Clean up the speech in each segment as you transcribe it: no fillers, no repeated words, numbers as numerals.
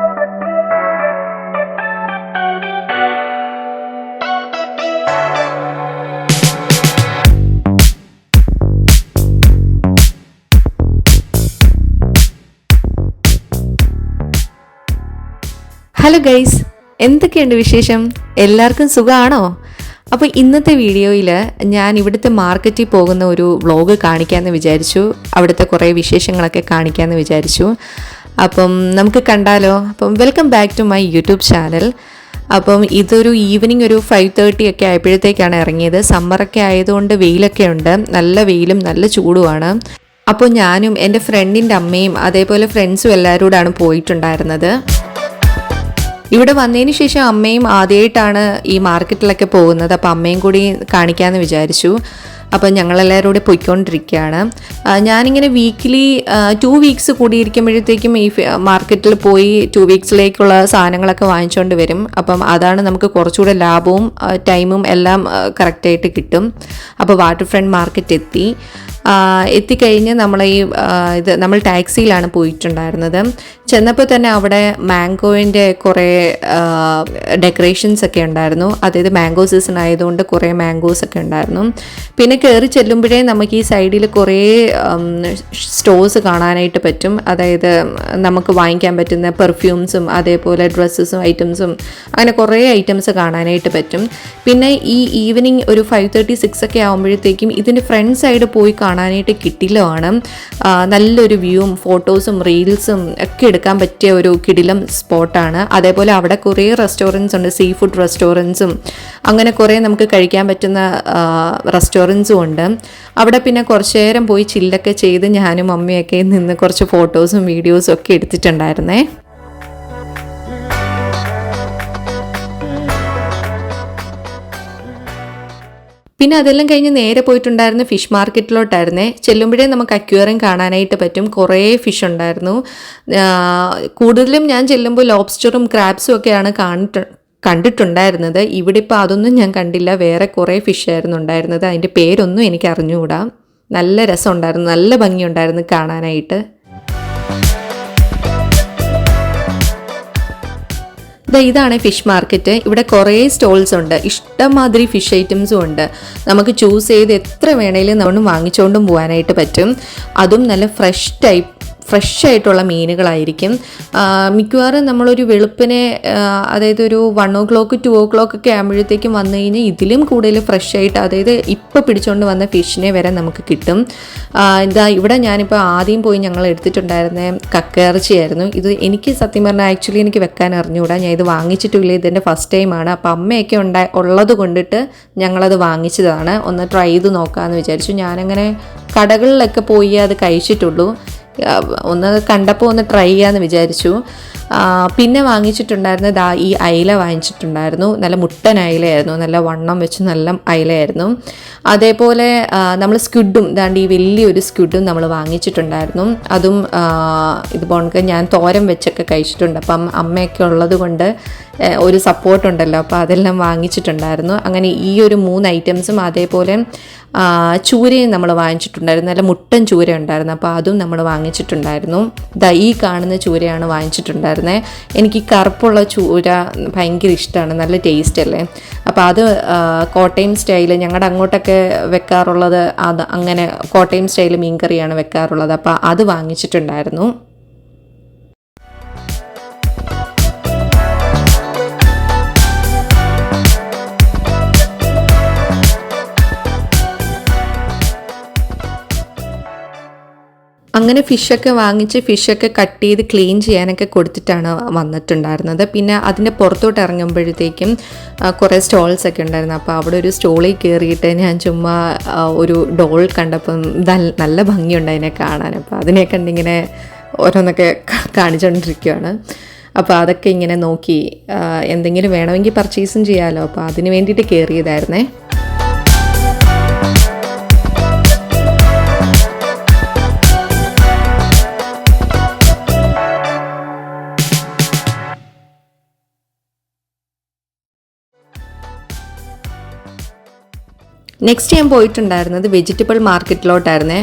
Hello guys, എന്തൊക്കെയുണ്ട് വിശേഷം? എല്ലാവർക്കും സുഖമാണോ? അപ്പോൾ ഇന്നത്തെ വീഡിയോയിൽ ഞാൻ ഇവിടുത്തെ മാർക്കറ്റിൽ പോകുന്ന ഒരു വ്ളോഗ് കാണിക്കാമെന്ന് വിചാരിച്ചു. അവിടുത്തെ കുറേ വിശേഷങ്ങളൊക്കെ കാണിക്കാമെന്ന് വിചാരിച്ചു. അപ്പം നമുക്ക് കണ്ടാലോ? അപ്പം welcome back to my YouTube channel. അപ്പം ഇതൊരു ഈവനിങ് ഒരു 5:30 ഒക്കെ ആയപ്പോഴത്തേക്കാണ് ഇറങ്ങിയത്. സമ്മറൊക്കെ ആയതുകൊണ്ട് വെയിലൊക്കെ ഉണ്ട്, നല്ല വെയിലും നല്ല ചൂടുമാണ്. അപ്പോൾ ഞാനും എൻ്റെ ഫ്രണ്ടിൻ്റെ അമ്മയും അതേപോലെ ഫ്രണ്ട്സും എല്ലാവരും കൂടാണ് പോയിട്ടുണ്ടായിരുന്നത്. ഇവിടെ വന്നതിന് ശേഷം അമ്മയും ആദ്യമായിട്ടാണ് ഈ മാർക്കറ്റിലൊക്കെ പോകുന്നത്. അപ്പോൾ അമ്മയും കൂടി കാണിക്കാമെന്ന് വിചാരിച്ചു. അപ്പം ഞങ്ങളെല്ലാവരും കൂടി പോയിക്കൊണ്ടിരിക്കുകയാണ്. ഞാനിങ്ങനെ വീക്കിലി 2 വീക്സ് കൂടിയിരിക്കുമ്പോഴത്തേക്കും ഈ മാർക്കറ്റിൽ പോയി 2 വീക്സിലേക്കുള്ള സാധനങ്ങളൊക്കെ വാങ്ങിച്ചുകൊണ്ട് വരും. അപ്പം അതാണ് നമുക്ക് കുറച്ചുകൂടെ ലാഭവും ടൈമും എല്ലാം കറക്റ്റായിട്ട് കിട്ടും. അപ്പോൾ വാട്ടർ ഫ്രണ്ട് മാർക്കറ്റ് എത്തിക്കഴിഞ്ഞ് നമ്മൾ ടാക്സിയിലാണ് പോയിട്ടുണ്ടായിരുന്നത്. ചെന്നപ്പോൾ തന്നെ അവിടെ മാംഗോവിൻ്റെ കുറേ ഡെക്കറേഷൻസ് ഒക്കെ ഉണ്ടായിരുന്നു. അതായത് മാംഗോ സീസൺ ആയതുകൊണ്ട് കുറേ മാംഗോസ് ഒക്കെ ഉണ്ടായിരുന്നു. പിന്നെ കയറി ചെല്ലുമ്പോഴേ നമുക്ക് ഈ സൈഡിൽ കുറേ സ്റ്റോഴ്സ് കാണാനായിട്ട് പറ്റും. അതായത് നമുക്ക് വാങ്ങിക്കാൻ പറ്റുന്ന പെർഫ്യൂംസും അതേപോലെ ഡ്രസ്സസും ഐറ്റംസും അങ്ങനെ കുറേ ഐറ്റംസ് കാണാനായിട്ട് പറ്റും. പിന്നെ ഈ ഈവനിങ് ഒരു 5:36 ഒക്കെ ആകുമ്പോഴത്തേക്കും ഇതിൻ്റെ ഫ്രണ്ട് സൈഡ് പോയി കാണാനായിട്ട് കിട്ടില്ലമാണ്. നല്ലൊരു വ്യൂവും ഫോട്ടോസും റീൽസും ഒക്കെ എടുക്കാൻ പറ്റിയ ഒരു കിടിലം സ്പോട്ടാണ്. അതേപോലെ അവിടെ കുറേ റെസ്റ്റോറൻറ്റ്സ് ഉണ്ട്, സീ ഫുഡ് റെസ്റ്റോറൻറ്റ്സും അങ്ങനെ കുറേ നമുക്ക് കഴിക്കാൻ പറ്റുന്ന റെസ്റ്റോറൻറ്റ്സും ഉണ്ട്. അവിടെ പിന്നെ കുറച്ച് നേരം പോയി ചില്ലൊക്കെ ചെയ്ത് ഞാനും അമ്മയൊക്കെ നിന്ന് കുറച്ച് ഫോട്ടോസും വീഡിയോസും ഒക്കെ എടുത്തിട്ടുണ്ടായിരുന്നേ. പിന്നെ അതെല്ലാം കഴിഞ്ഞ് നേരെ പോയിട്ടുണ്ടായിരുന്ന ഫിഷ് മാർക്കറ്റിലോട്ടായിരുന്നേ. ചെല്ലുമ്പോഴേ നമുക്ക് അക്വേറിയം കാണാനായിട്ട് പറ്റും. കുറേ ഫിഷ് ഉണ്ടായിരുന്നു. കൂടുതലും ഞാൻ ചെല്ലുമ്പോൾ ലോബ്സ്റ്ററും ക്രാബ്സും ഒക്കെയാണ് കണ്ടിട്ടുണ്ടായിരുന്നത്. ഇവിടെ ഇപ്പോൾ അതൊന്നും ഞാൻ കണ്ടില്ല. വേറെ കുറേ ഫിഷായിരുന്നു ഉണ്ടായിരുന്നത്. അതിൻ്റെ പേരൊന്നും എനിക്ക് അറിഞ്ഞുകൂടാ. നല്ല രസമുണ്ടായിരുന്നു, നല്ല ഭംഗിയുണ്ടായിരുന്നു കാണാനായിട്ട്. ഇതാണ് ഫിഷ് മാർക്കറ്റ്. ഇവിടെ കുറേ സ്റ്റോൾസ് ഉണ്ട്, ഇഷ്ടംമാതിരി ഫിഷ് ഐറ്റംസും ഉണ്ട്. നമുക്ക് ചൂസ് ചെയ്ത് എത്ര വേണേലും നമ്മൾ വാങ്ങിച്ചുകൊണ്ടും പോകാനായിട്ട് പറ്റും. അതും നല്ല ഫ്രഷ് ആയിട്ടുള്ള മീനുകളായിരിക്കും. മിക്കവാറും നമ്മളൊരു വെളുപ്പിനെ അതായത് ഒരു 1 o'clock 2 o'clock ഒക്കെ ആകുമ്പോഴത്തേക്കും വന്നു കഴിഞ്ഞാൽ ഇതിലും കൂടുതൽ ഫ്രഷ് ആയിട്ട്, അതായത് ഇപ്പോൾ പിടിച്ചുകൊണ്ട് വന്ന ഫിഷിനെ വരെ നമുക്ക് കിട്ടും. ഇവിടെ ഞാനിപ്പോൾ ആദ്യം പോയി ഞങ്ങൾ എടുത്തിട്ടുണ്ടായിരുന്ന കക്കയിറച്ചിയായിരുന്നു. ഇത് എനിക്ക് സത്യം പറഞ്ഞാൽ ആക്ച്വലി എനിക്ക് വെക്കാൻ അറിഞ്ഞുകൂടാ. ഞാൻ ഇത് വാങ്ങിച്ചിട്ടില്ല, ഇതെൻ്റെ ഫസ്റ്റ് ടൈമാണ്. അപ്പം അമ്മയൊക്കെ ഉള്ളത് കൊണ്ടിട്ട് ഞങ്ങളത് വാങ്ങിച്ചതാണ്. ഒന്ന് ട്രൈ ചെയ്ത് നോക്കാമെന്ന് വിചാരിച്ചു. ഞാനങ്ങനെ കടകളിലൊക്കെ പോയി അത് കഴിച്ചിട്ടുള്ളൂ. ഒന്ന് കണ്ടപ്പോൾ ഒന്ന് ട്രൈ ചെയ്യാമെന്ന് വിചാരിച്ചു. പിന്നെ വാങ്ങിച്ചിട്ടുണ്ടായിരുന്നത് ഈ അയില വാങ്ങിച്ചിട്ടുണ്ടായിരുന്നു. നല്ല മുട്ടൻ അയിലയായിരുന്നു, നല്ല വണ്ണം വെച്ച് നല്ല അയിലയായിരുന്നു. അതേപോലെ നമ്മൾ സ്ക്വിഡും ഈ വലിയൊരു സ്ക്വിഡും നമ്മൾ വാങ്ങിച്ചിട്ടുണ്ടായിരുന്നു. അതും ഇതുപോലെ ഞാൻ തോരൻ വെച്ചൊക്കെ കഴിച്ചിട്ടുണ്ട്. അപ്പം അമ്മയൊക്കെ ഉള്ളത് കൊണ്ട് ഒരു സപ്പോർട്ടുണ്ടല്ലോ, അപ്പോൾ അതെല്ലാം വാങ്ങിച്ചിട്ടുണ്ടായിരുന്നു. അങ്ങനെ ഈ ഒരു 3 ഐറ്റംസും അതേപോലെ ചൂരയും നമ്മൾ വാങ്ങിച്ചിട്ടുണ്ടായിരുന്നു. നല്ല മുട്ടൻ ചൂര ഉണ്ടായിരുന്നു, അപ്പോൾ അതും നമ്മൾ വാങ്ങിച്ചിട്ടുണ്ടായിരുന്നു. ഈ കാണുന്ന ചൂരയാണ് വാങ്ങിച്ചിട്ടുണ്ടായിരുന്നത്. എനിക്ക് ഈ കറുപ്പുള്ള ചൂര ഭയങ്കര ഇഷ്ടമാണ്, നല്ല ടേസ്റ്റ് അല്ലേ. അപ്പോൾ അത് കോട്ടയം സ്റ്റൈല് ഞങ്ങളുടെ അങ്ങോട്ടൊക്കെ വെക്കാറുള്ളത് അങ്ങനെ കോട്ടയം സ്റ്റൈല് മീൻകറിയാണ് വെക്കാറുള്ളത്. അപ്പോൾ അത് വാങ്ങിച്ചിട്ടുണ്ടായിരുന്നു. അങ്ങനെ ഫിഷൊക്കെ വാങ്ങിച്ച് ഫിഷൊക്കെ കട്ട് ചെയ്ത് ക്ലീൻ ചെയ്യാനൊക്കെ കൊടുത്തിട്ടാണ് വന്നിട്ടുണ്ടായിരുന്നത്. പിന്നെ അതിൻ്റെ പുറത്തോട്ട് ഇറങ്ങുമ്പോഴത്തേക്കും കുറേ സ്റ്റോൾസൊക്കെ ഉണ്ടായിരുന്നു. അപ്പോൾ അവിടെ ഒരു സ്റ്റോളിൽ കയറിയിട്ട് ഞാൻ ചുമ്മാ ഒരു ഡോൾ കണ്ടപ്പം നല്ല ഭംഗിയുണ്ട് അതിനെ കാണാൻ. അപ്പോൾ അതിനെ കണ്ടിങ്ങനെ ഓരോന്നൊക്കെ കാണിച്ചുകൊണ്ടിരിക്കുകയാണ്. അപ്പോൾ അതൊക്കെ ഇങ്ങനെ നോക്കി എന്തെങ്കിലും വേണമെങ്കിൽ പർച്ചേസും ചെയ്യാമല്ലോ, അപ്പോൾ അതിന് വേണ്ടിയിട്ട് കയറിയതായിരുന്നേ. നെക്സ്റ്റ് ഞാൻ പോയിട്ടുണ്ടായിരുന്നത് വെജിറ്റബിൾ മാർക്കറ്റിലോട്ടായിരുന്നേ.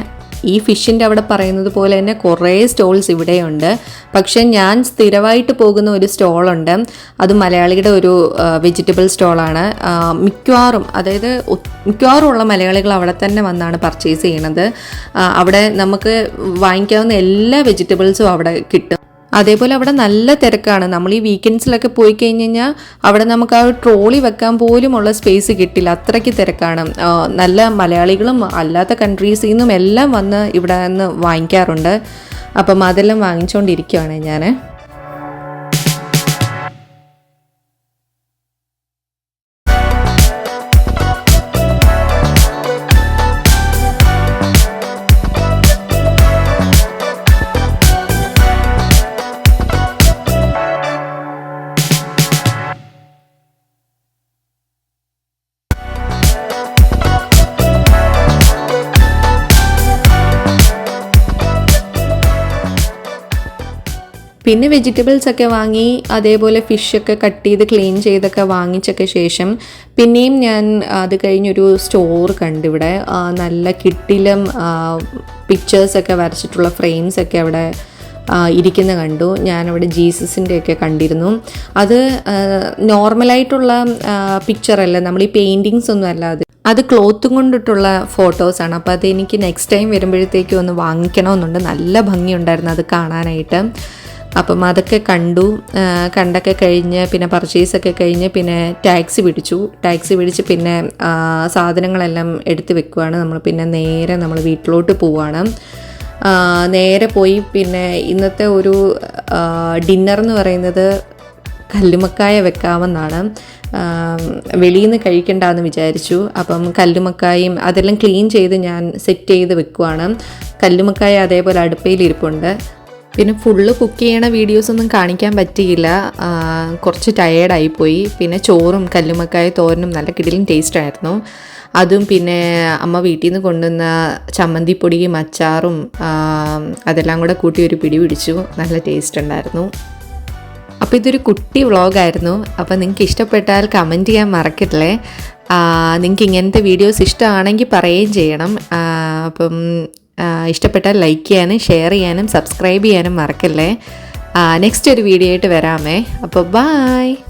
ഈ ഫിഷിൻ്റെ അവിടെ പറയുന്നത് പോലെ തന്നെ കുറേ സ്റ്റോൾസ് ഇവിടെയുണ്ട്. പക്ഷേ ഞാൻ സ്ഥിരമായിട്ട് പോകുന്ന ഒരു സ്റ്റോളുണ്ട്, അത് മലയാളിയുടെ ഒരു വെജിറ്റബിൾ സ്റ്റോളാണ്. മിക്കവാറും ഉള്ള മലയാളികൾ അവിടെ തന്നെ വന്നാണ് പർച്ചേസ് ചെയ്യണത്. അവിടെ നമുക്ക് വാങ്ങിക്കാവുന്ന എല്ലാ വെജിറ്റബിൾസും അവിടെ കിട്ടും. അതേപോലെ അവിടെ നല്ല തിരക്കാണ്. നമ്മൾ ഈ വീക്കെൻഡ്സിലൊക്കെ പോയി കഴിഞ്ഞ് കഴിഞ്ഞാൽ അവിടെ നമുക്ക് ആ ഒരു ട്രോളി വെക്കാൻ പോലുമുള്ള സ്പേസ് കിട്ടില്ല, അത്രയ്ക്ക് തിരക്കാണ്. നല്ല മലയാളികളും അല്ലാത്ത കൺട്രീസിൽ നിന്നും എല്ലാം വന്ന് ഇവിടെ നിന്ന് വാങ്ങിക്കാറുണ്ട്. അപ്പം അതെല്ലാം വാങ്ങിച്ചുകൊണ്ടിരിക്കുകയാണ് ഞാൻ. പിന്നെ വെജിറ്റബിൾസൊക്കെ വാങ്ങി, അതേപോലെ ഫിഷൊക്കെ കട്ട് ചെയ്ത് ക്ലീൻ ചെയ്തൊക്കെ വാങ്ങിച്ചൊക്കെ ശേഷം പിന്നെയും ഞാൻ അത് കഴിഞ്ഞൊരു സ്റ്റോർ കണ്ടിവിടെ. നല്ല കിട്ടിലും പിക്ചേഴ്സൊക്കെ വരച്ചിട്ടുള്ള ഫ്രെയിംസൊക്കെ അവിടെ ഇരിക്കുന്ന കണ്ടു. ഞാനവിടെ ജീസസിൻ്റെയൊക്കെ കണ്ടിരുന്നു. അത് നോർമലായിട്ടുള്ള പിക്ചറല്ല, നമ്മൾ ഈ പെയിൻറ്റിങ്സ് ഒന്നും അല്ല, അത് ക്ലോത്തും കൊണ്ടിട്ടുള്ള ഫോട്ടോസാണ്. അപ്പോൾ അതെനിക്ക് നെക്സ്റ്റ് ടൈം വരുമ്പോഴത്തേക്കും ഒന്ന് വാങ്ങിക്കണമെന്നുണ്ട്. നല്ല ഭംഗിയുണ്ടായിരുന്നു അത് കാണാനായിട്ട്. അപ്പം അതൊക്കെ കണ്ടൊക്കെ കഴിഞ്ഞ് പിന്നെ പർച്ചേസൊക്കെ കഴിഞ്ഞ് പിന്നെ ടാക്സി പിടിച്ച് പിന്നെ സാധനങ്ങളെല്ലാം എടുത്ത് വെക്കുവാണ് നമ്മൾ. പിന്നെ നേരെ നമ്മൾ വീട്ടിലോട്ട് പോവുകയാണ്. നേരെ പോയി പിന്നെ ഇന്നത്തെ ഒരു ഡിന്നർ എന്ന് പറയുന്നത് കല്ലുമക്കായ വെക്കാമെന്നാണ്. വെളിയിൽ നിന്ന് കഴിക്കണ്ടെന്ന് വിചാരിച്ചു. അപ്പം കല്ലുമക്കായും അതെല്ലാം ക്ലീൻ ചെയ്ത് ഞാൻ സെറ്റ് ചെയ്ത് വെക്കുവാണ്. കല്ലുമക്കായ അതേപോലെ അടുപ്പയിലിരിപ്പുണ്ട്. പിന്നെ ഫുള്ള് കുക്ക് ചെയ്യണ വീഡിയോസൊന്നും കാണിക്കാൻ പറ്റിയില്ല, കുറച്ച് ടയേർഡായിപ്പോയി. പിന്നെ ചോറും കല്ലുമക്കായ തോരനും നല്ല കിടിലും ടേസ്റ്റായിരുന്നു. അതും പിന്നെ അമ്മ വീട്ടിൽ നിന്ന് കൊണ്ടുവന്ന ചമ്മന്തിപ്പൊടിയും അച്ചാറും അതെല്ലാം കൂടെ കൂട്ടി ഒരു പിടി പിടിച്ചു. നല്ല ടേസ്റ്റ് ഉണ്ടായിരുന്നു. അപ്പോൾ ഇതൊരു കുട്ടി വ്ളോഗായിരുന്നു. അപ്പോൾ നിങ്ങൾക്ക് ഇഷ്ടപ്പെട്ടാൽ കമൻറ്റ് ചെയ്യാൻ മറക്കല്ലേ. നിങ്ങൾക്ക് ഇങ്ങനത്തെ വീഡിയോസ് ഇഷ്ടമാണെങ്കിൽ പറയുകയും ചെയ്യണം. അപ്പം ഇഷ്ടപ്പെട്ടാൽ ലൈക്ക് ചെയ്യാനും ഷെയർ ചെയ്യാനും സബ്സ്ക്രൈബ് ചെയ്യാനും മറക്കല്ലേ. നെക്സ്റ്റ് ഒരു വീഡിയോ ആയിട്ട് വരാമേ. അപ്പോൾ ബൈ.